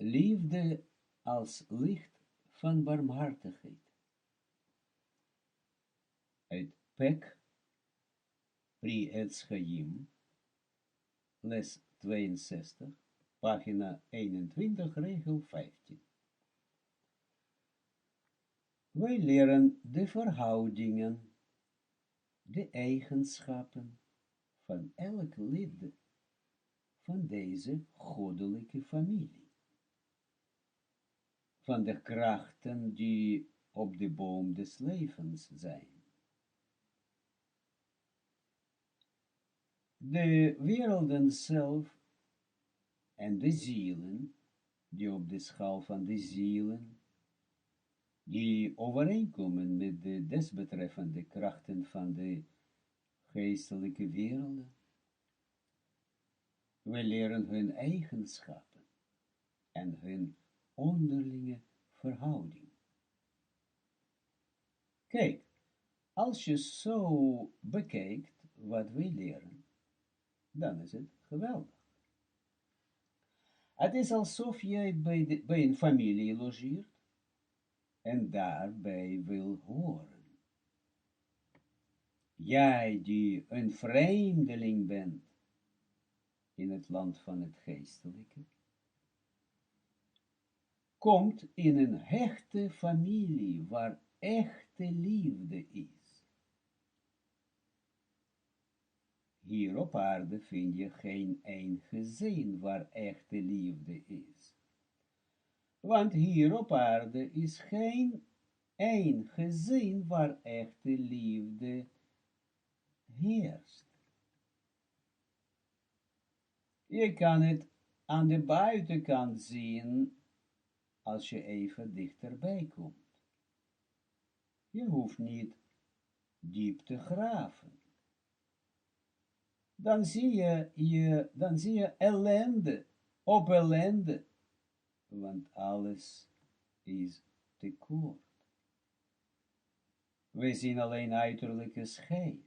Liefde als licht van barmhartigheid. Uit Pek, Pri Etz Chaim, les 62, pagina 21, regel 15. Wij leren de verhoudingen, de eigenschappen van elk lid van deze goddelijke familie. Van de krachten die op de boom des levens zijn. De werelden zelf en de zielen, die op de schaal van de zielen, die overeenkomen met de desbetreffende krachten van de geestelijke werelden. We leren hun eigenschappen en hun onderlinge verhouding. Kijk, als je zo bekijkt wat wij leren, dan is het geweldig. Het is alsof jij bij een familie logeert en daarbij wil horen. Jij die een vreemdeling bent in het land van het geestelijke, komt in een hechte familie waar echte liefde is. Hier op aarde vind je geen één gezin waar echte liefde is. Want hier op aarde is geen één gezin waar echte liefde heerst. Je kan het aan de buitenkant zien als je even dichterbij komt. Je hoeft niet diep te graven. Dan zie je ellende op ellende, want alles is tekort. We zien alleen uiterlijke schijn.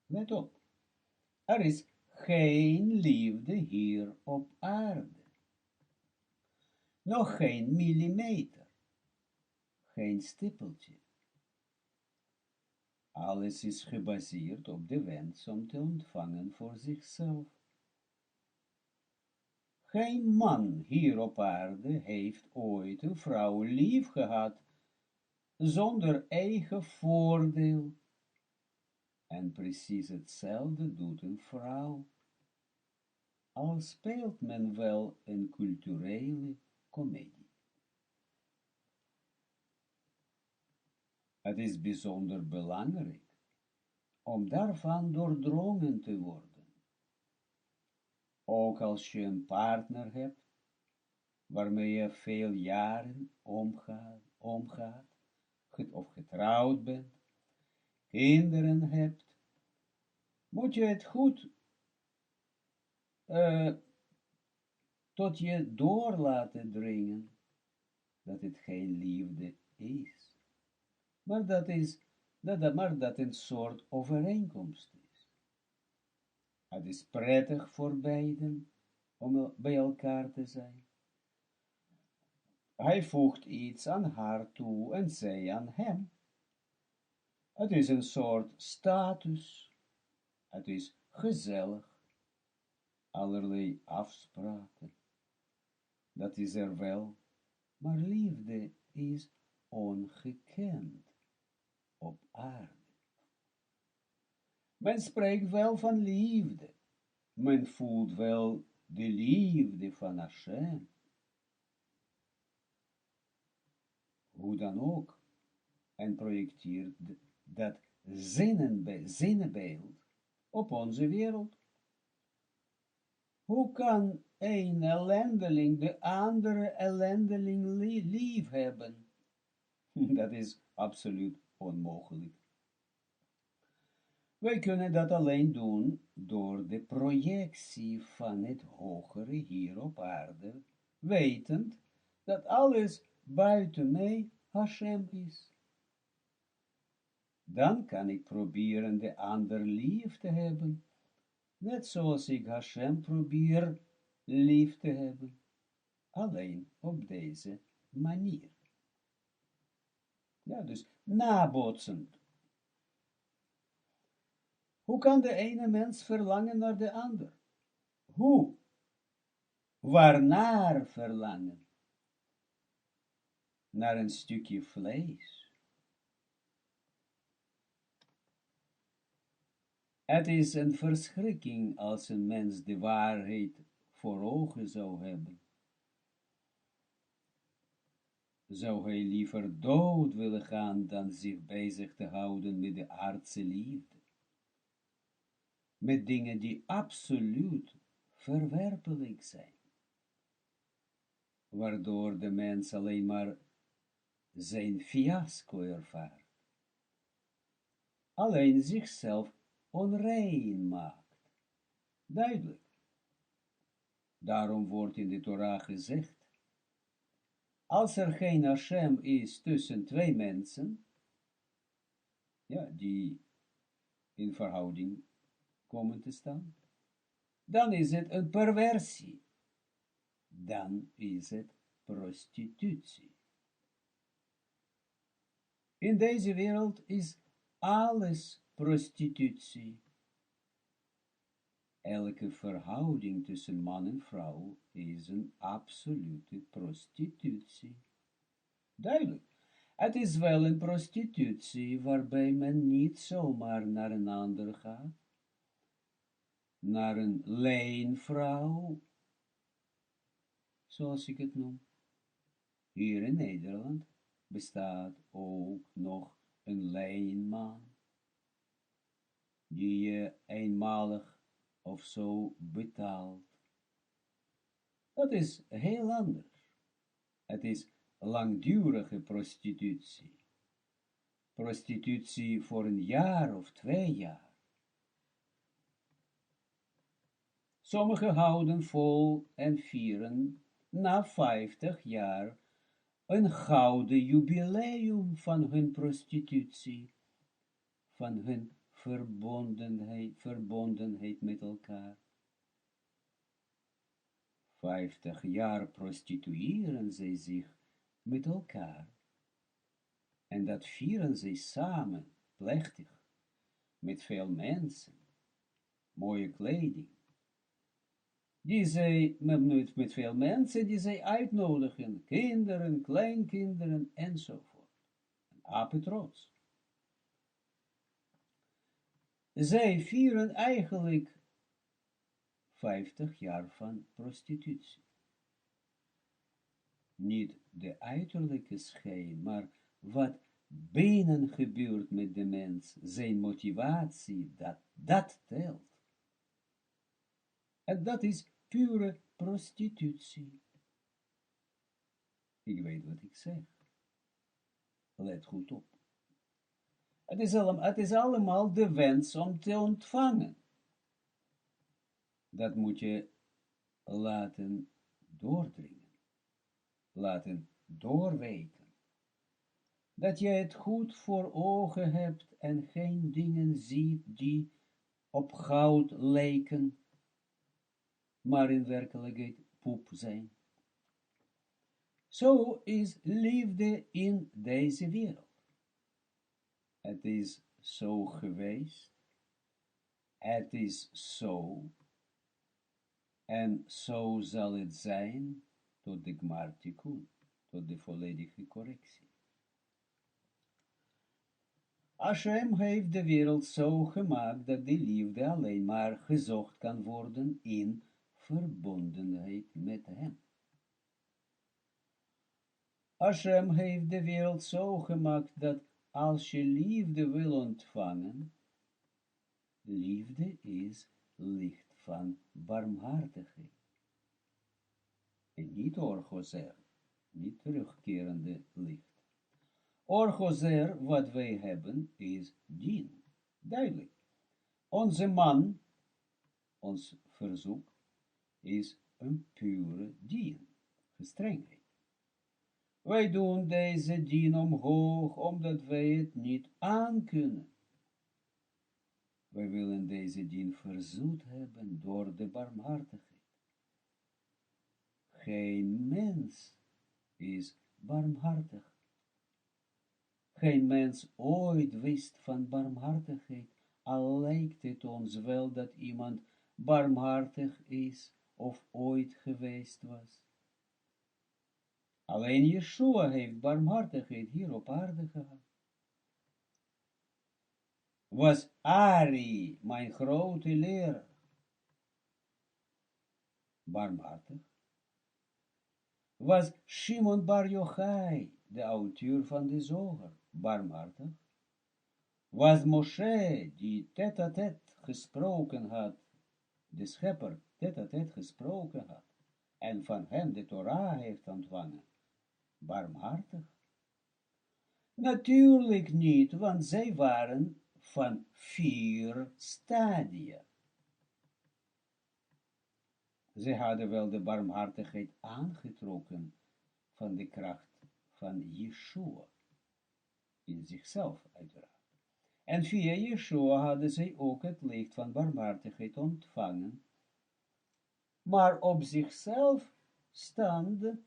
Let op, er is geen liefde hier op aarde. Nog geen millimeter, geen stippeltje. Alles is gebaseerd op de wens om te ontvangen voor zichzelf. Geen man hier op aarde heeft ooit een vrouw lief gehad, zonder eigen voordeel. En precies hetzelfde doet een vrouw, al speelt men wel een culturele komedie. Het is bijzonder belangrijk om daarvan doordrongen te worden. Ook als je een partner hebt, waarmee je veel jaren omgaat, of getrouwd bent, kinderen hebt, moet je het goed tot je door laten dringen, dat het geen liefde is. Maar dat een soort overeenkomst is. Het is prettig voor beiden om bij elkaar te zijn. Hij voegt iets aan haar toe en zij aan hem. Het is een soort status. Het is gezellig. Allerlei afspraken. Dat is er wel, maar liefde is ongekend op aarde. Men spreekt wel van liefde. Men voelt wel de liefde van Hashem. Hoe dan ook. En projecteert dat zinnenbeeld op onze wereld. Hoe kan een ellendeling de andere ellendeling lief hebben? Dat is absoluut onmogelijk. Wij kunnen dat alleen doen door de projectie van het hogere hier op aarde, wetend dat alles buiten mij Hashem is. Dan kan ik proberen de ander lief te hebben, net zoals ik Hashem probeer lief te hebben. alleen op deze manier. Ja, dus nabotsend. Hoe kan de ene mens verlangen naar de ander? Hoe? Waarnaar verlangen? Naar een stukje vlees. Het is een verschrikking als een mens de waarheid voor ogen zou hebben. Zou hij liever dood willen gaan dan zich bezig te houden met de aardse liefde. Met dingen die absoluut verwerpelijk zijn. Waardoor de mens alleen maar zijn fiasco ervaart. Alleen zichzelf onrein maakt. Duidelijk. Daarom wordt in de Torah gezegd, als er geen Hashem is tussen twee mensen, ja, die in verhouding komen te staan, dan is het een perversie. Dan is het prostitutie. In deze wereld is alles prostitutie. Elke verhouding tussen man en vrouw is een absolute prostitutie. Duidelijk. Het is wel een prostitutie waarbij men niet zomaar naar een ander gaat, naar een leenvrouw, zoals ik het noem. Hier in Nederland bestaat ook nog een leenman, die je eenmalig of zo betaalt. Dat is heel anders. Het is langdurige prostitutie. Prostitutie voor een jaar of 2 jaar. Sommigen houden vol en vieren na 50 jaar een gouden jubileum van hun prostitutie, van hun verbondenheid met elkaar. 50 jaar prostitueren zij zich met elkaar. En dat vieren zij samen, plechtig, met veel mensen, mooie kleding. Die zij, met veel mensen, die zij uitnodigen, kinderen, kleinkinderen, enzovoort. Apetrots. Zij vieren eigenlijk 50 jaar van prostitutie. Niet de uiterlijke schijn, maar wat binnen gebeurt met de mens, zijn motivatie, dat telt. En dat is pure prostitutie. Ik weet wat ik zeg. Let goed op. Het is allemaal de wens om te ontvangen. Dat moet je laten doordringen. Laten doorweten. Dat je het goed voor ogen hebt en geen dingen ziet die op goud lijken, maar in werkelijkheid poep zijn. Zo is liefde in deze wereld. Het is zo geweest, het is zo, en zo zal het zijn tot de gmar tikkun, tot de volledige correctie. Hashem heeft de wereld zo gemaakt dat de liefde alleen maar gezocht kan worden in verbondenheid met hem. Hashem heeft de wereld zo gemaakt dat als je liefde wil ontvangen, liefde is licht van barmhartigheid. En niet orgozer, niet terugkerende licht. Orgozer, wat wij hebben, is dien. Duidelijk. Onze man, ons verzoek, is een pure dien, gestrengheid. Wij doen deze dien omhoog, omdat wij het niet aankunnen. Wij willen deze dien verzoet hebben door de barmhartigheid. geen mens is barmhartig. Geen mens ooit wist van barmhartigheid, al lijkt het ons wel dat iemand barmhartig is of ooit geweest was. Alleen Yeshua heeft barmhartigheid hier op aarde gehad. Was Ari, mijn grote leraar, barmhartig? Was Shimon bar Yochai, de auteur van de Zoger, barmhartig? Was Moshe, die tête-à-tête gesproken had, de schepper tête-à-tête gesproken had, en van hem de Torah heeft ontvangen, barmhartig? Natuurlijk niet, want zij waren van 4 stadia. Ze hadden wel de barmhartigheid aangetrokken van de kracht van Yeshua, in zichzelf uiteraard. En via Yeshua hadden zij ook het licht van barmhartigheid ontvangen, maar op zichzelf staande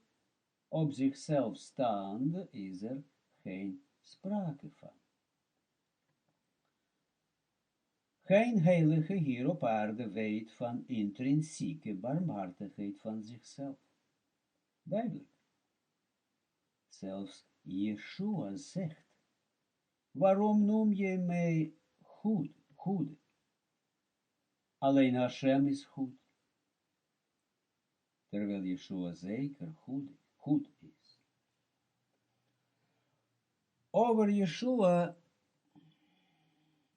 is er geen sprake van. Geen heilige hier op aarde weet van intrinsieke barmhartigheid van zichzelf. Duidelijk. Zelfs Yeshua zegt, waarom noem je mij goed? Alleen Hashem is goed. Terwijl Yeshua zeker goed is. Over Yeshua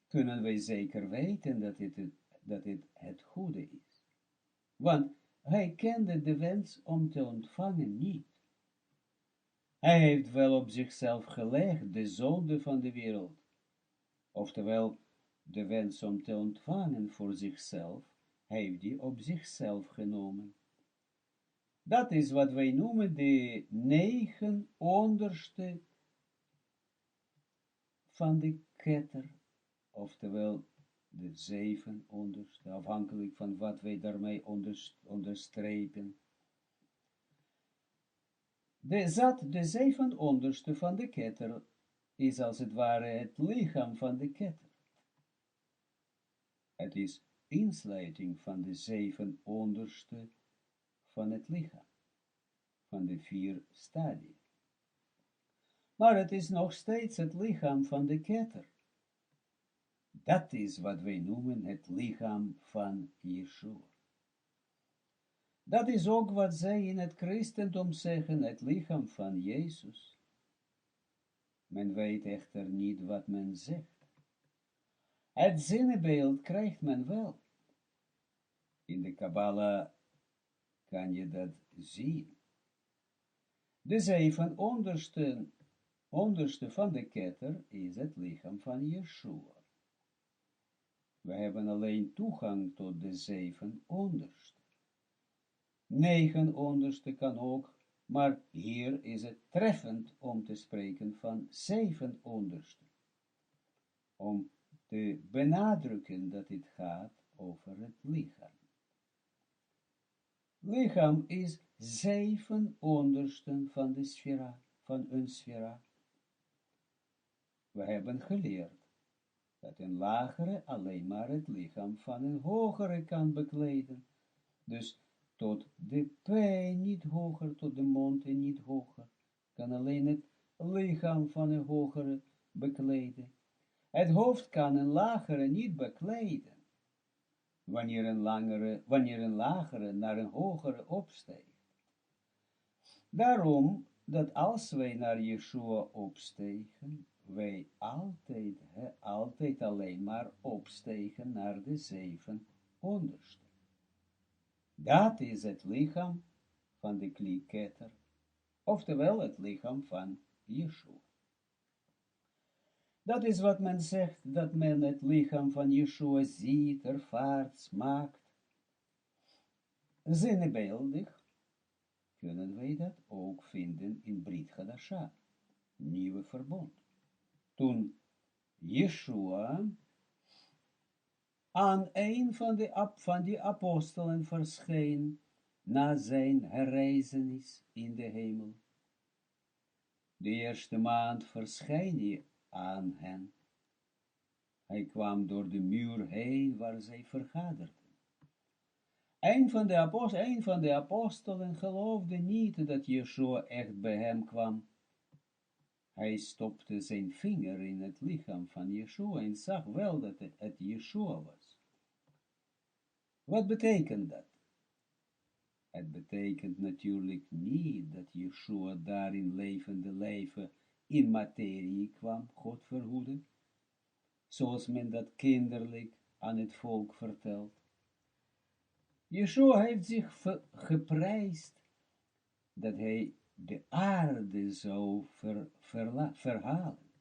kunnen wij zeker weten dat het goede is. Want hij kende de wens om te ontvangen niet. Hij heeft wel op zichzelf gelegd de zonde van de wereld. Oftewel, de wens om te ontvangen voor zichzelf, heeft hij op zichzelf genomen. Dat is wat wij noemen de 9 onderste van de ketter. Oftewel, de 7 onderste, afhankelijk van wat wij daarmee onderstrepen. De 7 onderste van de ketter is als het ware het lichaam van de ketter. Het is insluiting van de 7 onderste van het lichaam, van de 4 stadia. Maar het is nog steeds het lichaam van de ketter. Dat is wat wij noemen het lichaam van Yeshua. Dat is ook wat zij in het christendom zeggen, het lichaam van Jezus. Men weet echter niet wat men zegt. Het zinnebeeld krijgt men wel. In de Kabbala kan je dat zien. De 7 onderste van de ketter is het lichaam van Yeshua. We hebben alleen toegang tot de 7 onderste. 9 onderste kan ook, maar hier is het treffend om te spreken van 7 onderste. Om te benadrukken dat het gaat over het lichaam. Lichaam is 7 ondersten van de sfera, van een sfera. We hebben geleerd dat een lagere alleen maar het lichaam van een hogere kan bekleden. Dus tot de P niet hoger, tot de mond en niet hoger, kan alleen het lichaam van een hogere bekleden. Het hoofd kan een lagere niet bekleden, wanneer een lagere naar een hogere opsteegt. Daarom dat als wij naar Yeshua opstegen, wij altijd alleen maar opstegen naar de 7 onderste. Dat is het lichaam van de klieketter, oftewel het lichaam van Yeshua. Dat is wat men zegt, dat men het lichaam van Yeshua ziet, ervaart, smaakt. Zinnebeeldig kunnen wij dat ook vinden in Brit Hadasha, nieuwe verbond. Toen Yeshua aan een van die apostelen verscheen, na zijn herreizenis in de hemel. De eerste maand verscheen hij aan hen. Hij kwam door de muur heen waar zij vergaderden. Een van de apostelen geloofde niet dat Yeshua echt bij hem kwam. Hij stopte zijn vinger in het lichaam van Yeshua en zag wel dat het Yeshua was. Wat betekent dat? Het betekent natuurlijk niet dat Yeshua daar in levende leven in materie kwam, God verhoede, zoals men dat kinderlijk aan het volk vertelt. Yeshua heeft zich geprijsd dat hij de aarde zou verhalen.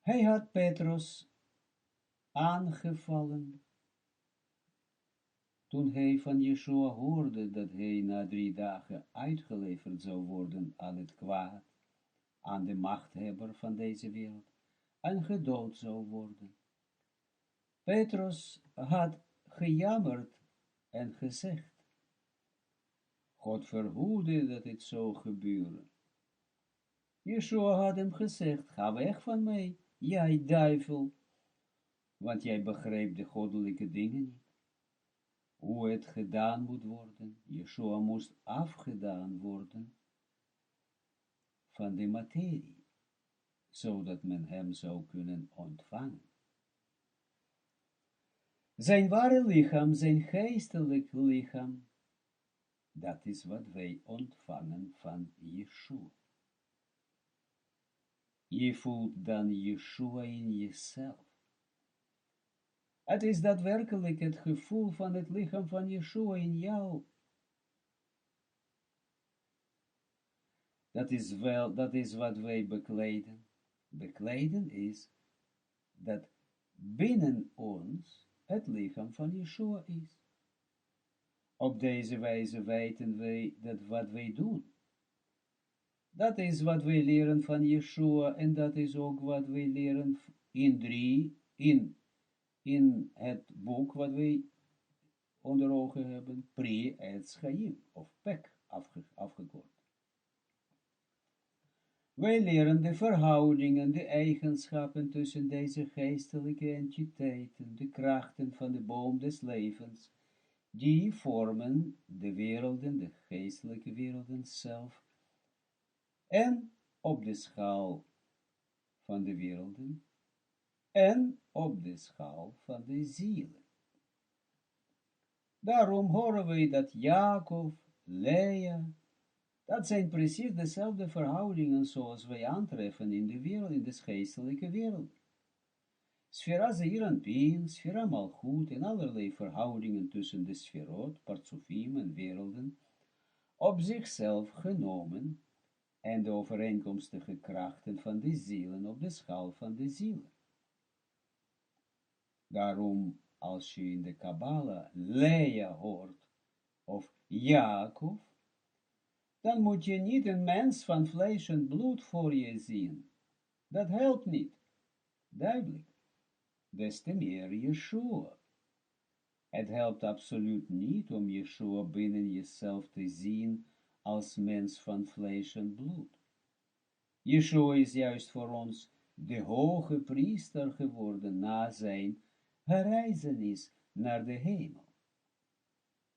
Hij had Petrus aangevallen toen hij van Yeshua hoorde dat hij na 3 dagen uitgeleverd zou worden aan het kwaad, aan de machthebber van deze wereld, en gedood zou worden. Petrus had gejammerd en gezegd, God verhoede dat het zou gebeuren. Yeshua had hem gezegd, ga weg van mij, jij duivel, want jij begreep de goddelijke dingen niet. Hoe het gedaan moet worden, Yeshua moest afgedaan worden van de materie, zodat men hem zou kunnen ontvangen. Zijn ware lichaam, zijn geestelijk lichaam, dat is wat wij ontvangen van Yeshua. Je voelt dan Yeshua in jezelf. Het is daadwerkelijk het gevoel van het lichaam van Yeshua in jou. Dat is wat wij bekleden. Bekleden is dat binnen ons het lichaam van Yeshua is. Op deze wijze weten wij dat wat wij doen. Dat is wat wij leren van Yeshua en dat is ook wat wij leren in het boek wat wij onder ogen hebben, Pri-Etz Chaim, of PEC afgekort. Wij leren de verhoudingen, de eigenschappen tussen deze geestelijke entiteiten, de krachten van de boom des levens, die vormen de werelden, de geestelijke werelden zelf, en op de schaal van de werelden, en op de schaal van de zielen. Daarom horen wij dat Jacob, Lea, dat zijn precies dezelfde verhoudingen zoals wij aantreffen in de wereld, in de geestelijke wereld. Sfera Zeir en Pin, Sfera Malchut en allerlei verhoudingen tussen de sferot, partsofim en werelden, op zichzelf genomen, en de overeenkomstige krachten van de zielen op de schaal van de zielen. Daarom, als je in de Kabbala Lea hoort, of Jacob, dan moet je niet een mens van vlees en bloed voor je zien. Dat helpt niet. Duidelijk. Des te meer Yeshua. Het helpt absoluut niet om Yeshua binnen jezelf te zien als mens van vlees en bloed. Yeshua is juist voor ons de hoge priester geworden na zijn herreizenis naar de hemel.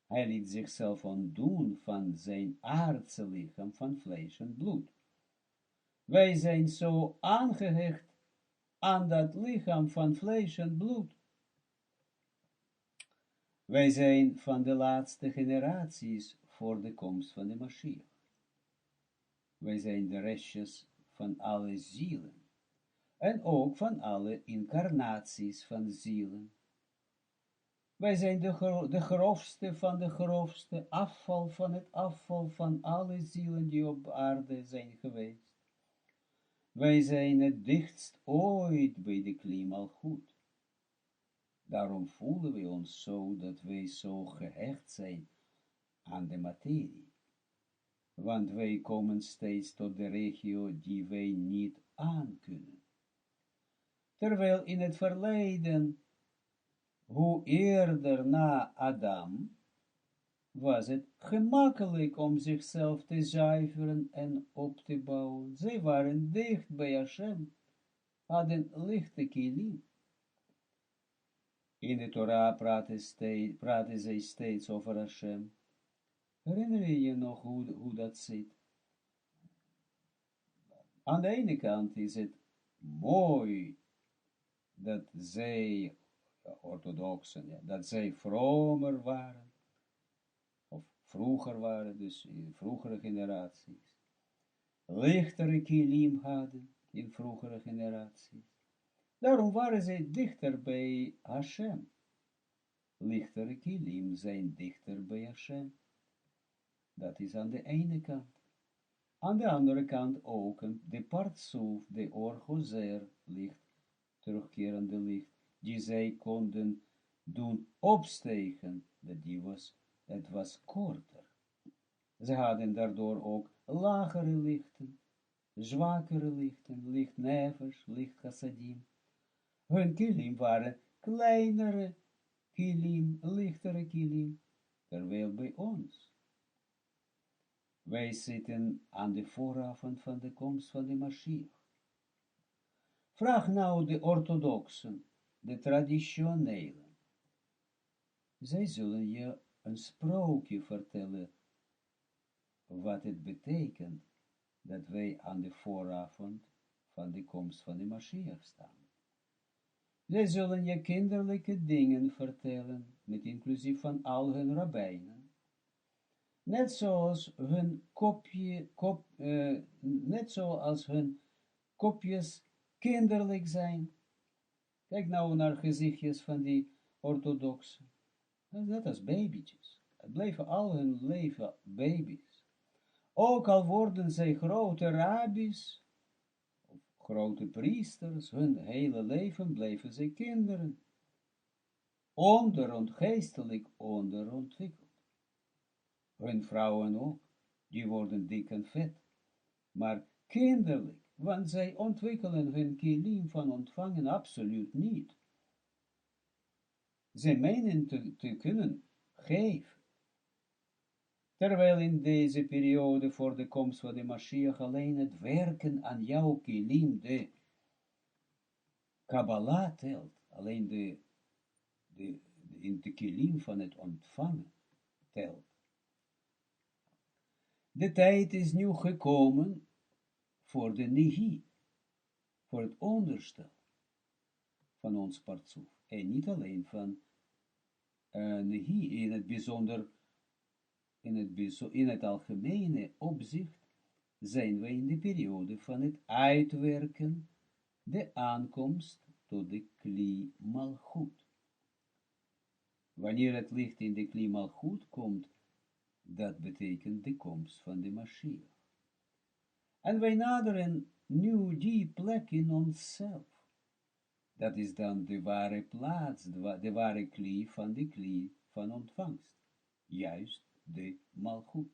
Hij liet zichzelf ontdoen van zijn aardse lichaam van vlees en bloed. Wij zijn zo aangehecht aan dat lichaam van vlees en bloed. Wij zijn van de laatste generaties voor de komst van de Mashiach. Wij zijn de restjes van alle zielen. En ook van alle incarnaties van zielen. Wij zijn de grofste van de grofste, afval van het afval van alle zielen die op aarde zijn geweest. Wij zijn het dichtst ooit bij de klimaal goed. Daarom voelen we ons zo dat wij zo gehecht zijn aan de materie. Want wij komen steeds tot de regio die wij niet aankunnen. Terwijl in het verleden hoe eerder na Adam, was het gemakkelijk om zichzelf te zuiveren en op te bouwen. Zij waren dicht bij Hashem, hadden lichte kilim. In de Torah praten zij steeds over Hashem. Herinner je je nog hoe dat zit? Aan de ene kant is het mooi dat zij, orthodoxen, ja, dat zij vromer waren, of vroeger waren, dus in vroegere generaties, lichtere kilim hadden in vroegere generaties. Daarom waren zij dichter bij Hashem. Lichtere kilim zijn dichter bij Hashem. Dat is aan de ene kant. Aan de andere kant ook de partsoef, de orgozer, licht, terugkerende licht, die zij konden doen opstegen, het was korter. Ze hadden daardoor ook lagere lichten, zwakkere lichten, licht nefesh, licht chassadim. Hun kilim waren kleinere kilim, lichtere kilim, terwijl bij ons. Wij zitten aan de vooravond van de komst van de Mashiach. Vraag nou de orthodoxen, de traditionelen. Zij zullen je een sprookje vertellen, wat het betekent, dat wij aan de vooravond van de komst van de Mashiach staan. Zij zullen je kinderlijke dingen vertellen, met inclusief van al hun rabbijnen. Net zoals hun kopjes kinderlijk zijn. Kijk nou naar gezichtjes van die orthodoxen. Dat is babytjes. Het bleven al hun leven baby's. Ook al worden zij grote rabbis, of grote priesters, hun hele leven bleven zij kinderen. Geestelijk onderontwikkeld. Hun vrouwen ook, die worden dik en vet, maar kinderlijk, want zij ontwikkelen hun kilim van ontvangen absoluut niet. Zij menen te kunnen geven, terwijl in deze periode voor de komst van de Mashiach alleen het werken aan jouw kilim, de Kabbala telt, alleen in de kilim van het ontvangen telt. De tijd is nu gekomen voor de nehi, voor het onderstel van ons partsoef. En niet alleen van nehi, in het bijzonder, in het algemene opzicht, zijn we in de periode van het uitwerken, de aankomst tot de kli malchut. Wanneer het licht in de kli malchut komt, dat betekent de komst van de Mashiach. En wij naderen nu die plek in onszelf. Dat is dan de ware plaats, de ware kli van ontvangst. Juist de malchut.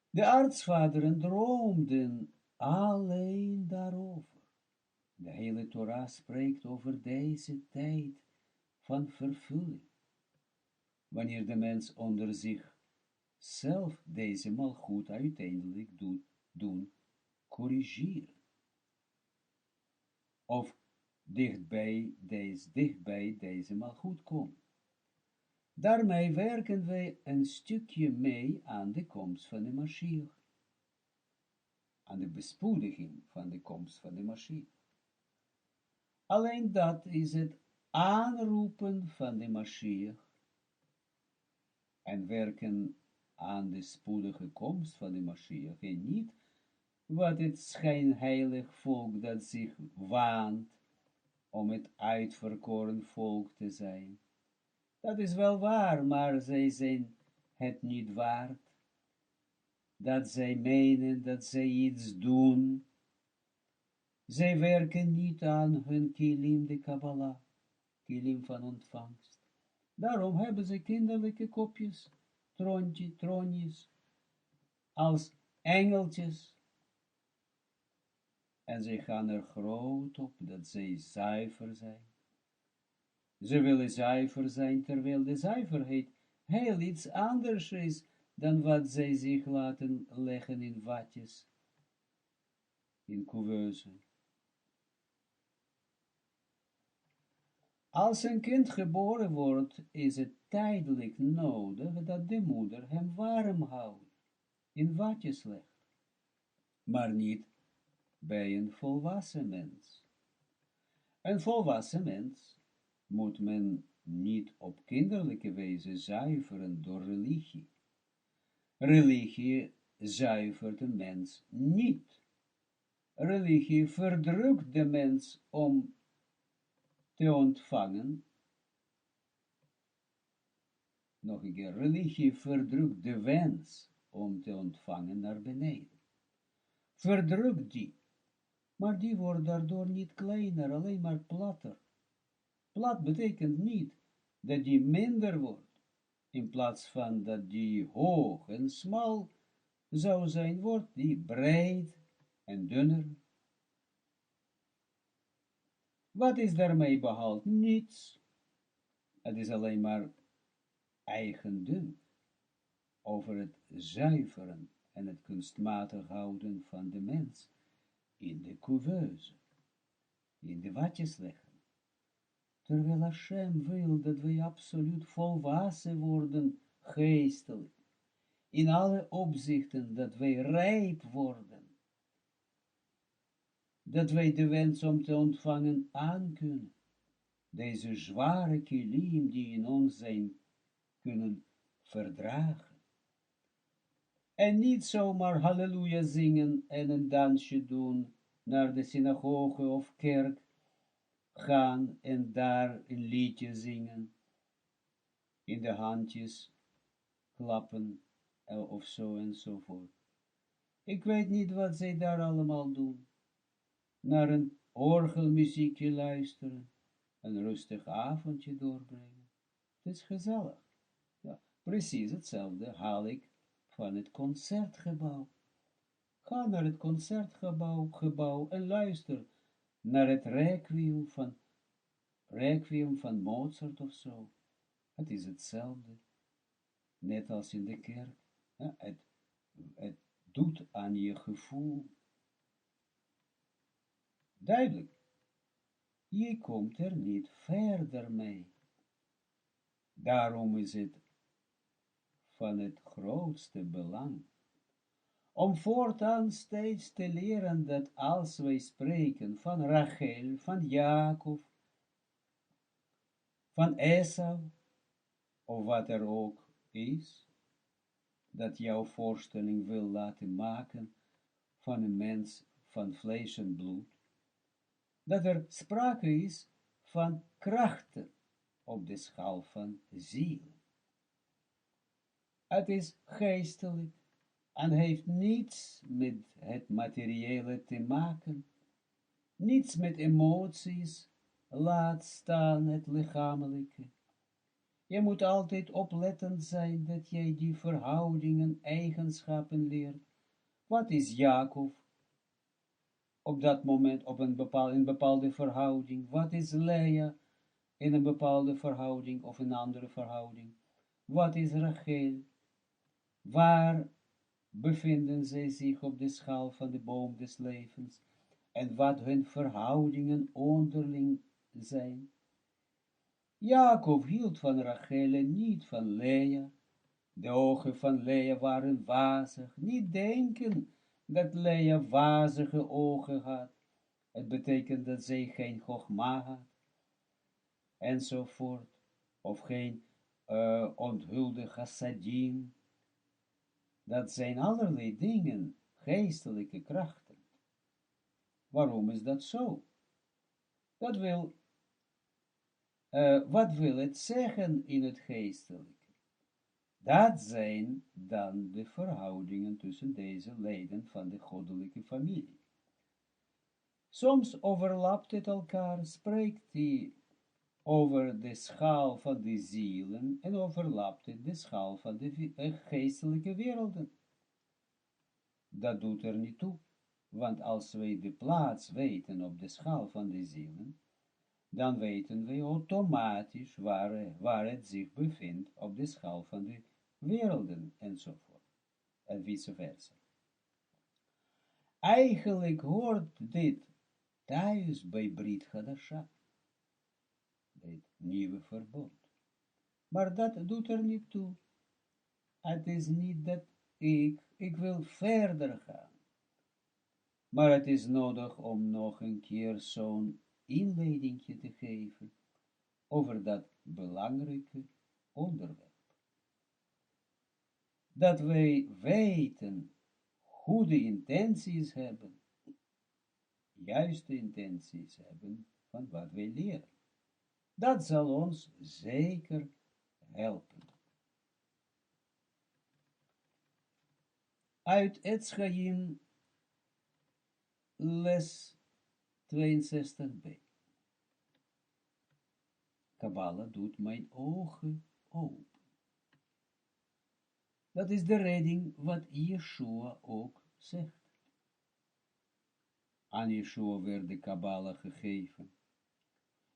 De aartsvaderen droomden alleen daarover. De hele Torah spreekt over deze tijd van vervulling. Wanneer de mens onder zich zelf deze malchut uiteindelijk doen corrigeren. Of dichtbij deze malchut komen. Daarmee werken wij een stukje mee aan de komst van de Mashiach. Aan de bespoediging van de komst van de Mashiach. Alleen dat is het aanroepen van de Mashiach. En werken aan de spoedige komst van de Mashiach. En niet wat het schijnheilig volk dat zich waant om het uitverkoren volk te zijn. Dat is wel waar, maar zij zijn het niet waard. Dat zij menen dat zij iets doen. Zij werken niet aan hun kilim de Kabbala, kilim van ontvangst. Daarom hebben ze kinderlijke kopjes, troonjes, als engeltjes. En zij gaan er groot op dat zij zuiver zijn. Ze willen zuiver zijn, terwijl de zuiverheid heel iets anders is dan wat zij zich laten leggen in vatjes, in couveusen. Als een kind geboren wordt, is het tijdelijk nodig dat de moeder hem warm houdt, in vatjes legt, maar niet bij een volwassen mens. Een volwassen mens moet men niet op kinderlijke wijze zuiveren door religie. Religie zuivert de mens niet. Religie verdrukt de mens om te ontvangen. Nog een keer, religie verdrukt de wens om te ontvangen naar beneden. Verdrukt die, maar die wordt daardoor niet kleiner, alleen maar platter. Plat betekent niet dat die minder wordt, in plaats van dat die hoog en smal zou zijn, wordt die breed en dunner. Wat is daarmee behaald? Niets. Het is alleen maar eigendunk over het zuiveren en het kunstmatig houden van de mens in de couveuse, in de watjes leggen. Terwijl Hashem wil dat wij absoluut volwassen worden, geestelijk, in alle opzichten, dat wij rijp worden, dat wij de wens om te ontvangen aankunnen, deze zware kilim die in ons zijn, kunnen verdragen. En niet zomaar halleluja zingen en een dansje doen, naar de synagoge of kerk gaan en daar een liedje zingen, in de handjes klappen of zo enzovoort. Ik weet niet wat zij daar allemaal doen. Naar een orgelmuziekje luisteren, een rustig avondje doorbrengen. Het is gezellig. Ja, precies hetzelfde haal ik van het concertgebouw. Ga naar het concertgebouw en luister naar het requiem van Mozart of zo. Het is hetzelfde, net als in de kerk. Ja, het doet aan je gevoel. Duidelijk, je komt er niet verder mee. Daarom is het van het grootste belang om voortaan steeds te leren dat als wij spreken van Rachel, van Jacob, van Esau, of wat er ook is, dat jouw voorstelling wil laten maken van een mens van vlees en bloed, dat er sprake is van krachten op de schaal van ziel. Het is geestelijk en heeft niets met het materiële te maken, niets met emoties, laat staan het lichamelijke. Je moet altijd oplettend zijn dat jij die verhoudingen, eigenschappen leert. Wat is Jacob op dat moment in een bepaalde verhouding? Wat is Lea in een bepaalde verhouding of een andere verhouding? Wat is Rachel? Waar bevinden zij zich op de schaal van de boom des levens? En wat hun verhoudingen onderling zijn? Jacob hield van Rachel en niet van Lea. De ogen van Lea waren wazig. Niet denken dat Lea wazige ogen had. Het betekent dat zij geen chogma had. Enzovoort. Of geen onthulde chassadim. Dat zijn allerlei dingen, geestelijke krachten. Waarom is dat zo? Dat wil, wat wil het zeggen in het geestelijke? Dat zijn dan de verhoudingen tussen deze leden van de goddelijke familie. Soms overlapt het elkaar, spreekt hij over de schaal van de zielen en overlapt het de schaal van de geestelijke werelden. Dat doet er niet toe, want als wij de plaats weten op de schaal van de zielen, dan weten we automatisch waar het zich bevindt op de schaal van de werelden enzovoort, en vice versa. Eigenlijk hoort dit thuis bij Brit Hadasha, bij het nieuwe verbond. Maar dat doet er niet toe. Het is niet dat ik wil verder gaan. Maar het is nodig om nog een keer zo'n inleiding te geven over dat belangrijke onderwerp. Dat wij weten goede intenties hebben, juiste intenties hebben van wat wij leren. Dat zal ons zeker helpen. Uit het Schaïm, les 62b. Kabbala doet mijn ogen open. Dat is de redding wat Yeshua ook zegt. Aan Yeshua werd de Kabbala gegeven.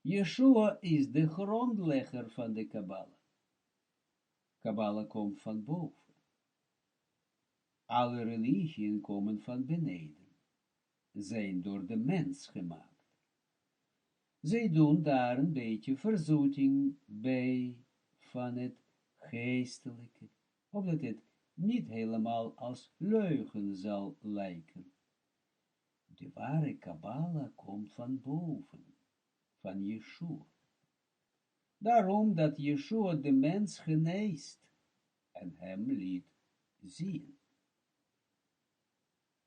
Yeshua is de grondlegger van de Kabbala. Kabbala komt van boven. Alle religieën komen van beneden, zijn door de mens gemaakt. Zij doen daar een beetje verzoeting bij van het geestelijke, opdat het niet helemaal als leugen zal lijken. De ware Kabbala komt van boven, van Yeshua. Daarom dat Yeshua de mens geneest en hem liet zien.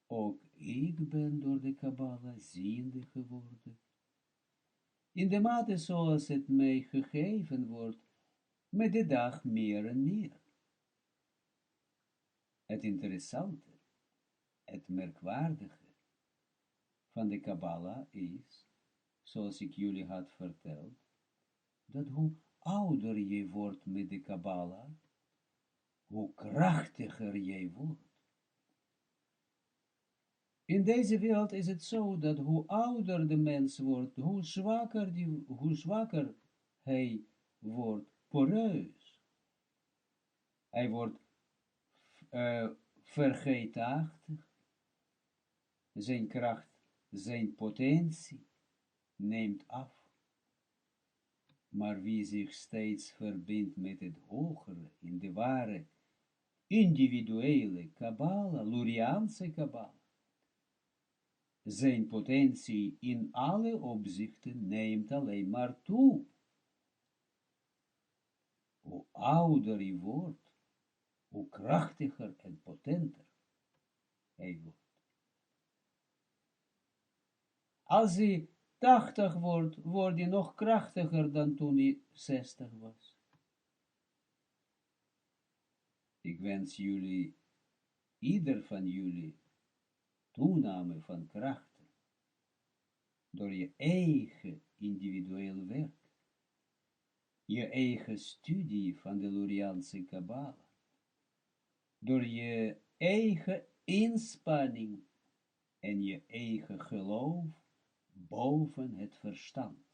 Ook ik ben door de Kabbala ziende geworden. In de mate zoals het mij gegeven wordt, met de dag meer en meer. Het interessante, het merkwaardige van de Kabbala is, zoals ik jullie had verteld, dat hoe ouder je wordt met de Kabbala, hoe krachtiger jij wordt. In deze wereld is het zo dat hoe ouder de mens wordt, hoe zwakker hij wordt, poreus. Hij wordt vergeetachtig. Zijn kracht, zijn potentie neemt af. Maar wie zich steeds verbindt met het hogere, in de ware, individuele Kabbala, Luriaanse Kabbala, zijn potentie in alle opzichten neemt alleen maar toe. Hoe ouder je wordt, hoe krachtiger en potenter hij wordt. Als hij 80 wordt, wordt hij nog krachtiger dan toen hij 60 was. Ik wens jullie, ieder van jullie, toename van krachten, door je eigen individueel werk, je eigen studie van de Luriaanse Kabbala, door je eigen inspanning en je eigen geloof boven het verstand.